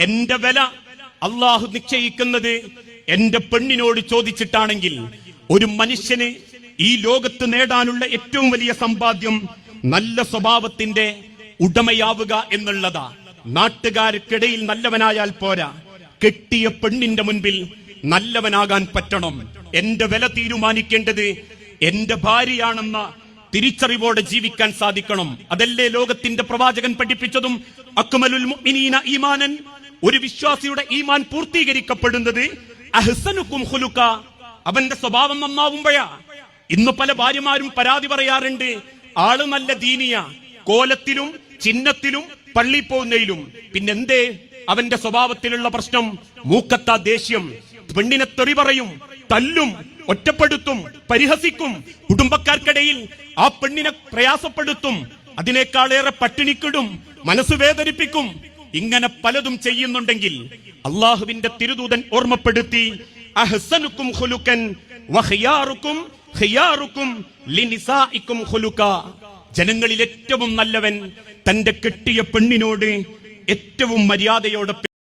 എന്റെ വില അള്ളാഹു നിശ്ചയിക്കുന്നത് എന്റെ പെണ്ണിനോട് ചോദിച്ചിട്ടാണെങ്കിൽ ഒരു മനുഷ്യന് ഈ ലോകത്ത് നേടാനുള്ള ഏറ്റവും വലിയ സമ്പാദ്യം നല്ല സ്വഭാവത്തിന്റെ ഉടമയാവുക എന്നുള്ളതാ. നാട്ടുകാർക്കിടയിൽ നല്ലവനായാൽ പോരാ, കെട്ടിയ പെണ്ണിന്റെ മുൻപിൽ നല്ലവനാകാൻ പറ്റണം. എന്റെ വില തീരുമാനിക്കേണ്ടത് എന്റെ ഭാര്യയാണെന്ന തിരിച്ചറിവോടെ ജീവിക്കാൻ സാധിക്കണം. അതല്ലേ ലോകത്തിന്റെ പ്രവാചകൻ പഠിപ്പിച്ചതും അക്മലുൽ മുഅ്മിനീന ഈമാനൻ, ഒരു വിശ്വാസിയുടെ ഈമാൻ പൂർത്തീകരിക്കപ്പെടുന്നത് അഹ്സനുക്കും ഖുലുഖ, അവന്റെ സ്വഭാവം നന്നാവുമ്പോഴാ. ഇന്ന് പല ഭാര്യമാരും പരാതി പറയാറുണ്ട്, ആള് നല്ല ദീനിയ, കോലത്തിലും ചിഹ്നത്തിലും പള്ളി പോകുന്നതിലും, പിന്നെന്തേ അവന്റെ സ്വഭാവത്തിലുള്ള പ്രശ്നം? മൂക്കത്താ ദേഷ്യം, പെണ്ണിനെ തെറി പറയും, തല്ലും, ഒറ്റപ്പെടുത്തും, പരിഹസിക്കും, കുടുംബക്കാർക്കിടയിൽ ആ പെണ്ണിനെ പ്രയാസപ്പെടുത്തും, അതിനേക്കാളേറെ പട്ടിണിക്കിടും, മനസ്സ് വേദനിപ്പിക്കും. ഇങ്ങനെ പലതും ചെയ്യുന്നുണ്ടെങ്കിൽ അള്ളാഹുവിന്റെ തിരുദൂതൻ ഓർമ്മപ്പെടുത്തി, അഹ്സനുക്കും ഖുലുഖൻ വഖിയാറുക്കും ഖിയാറുക്കും ലിനിസാഇക്കും ഖുലുഖ. ജനങ്ങളിൽ ഏറ്റവും നല്ലവൻ തന്റെ കെട്ടിയ പെണ്ണിനോട് ഏറ്റവും മര്യാദയോടെ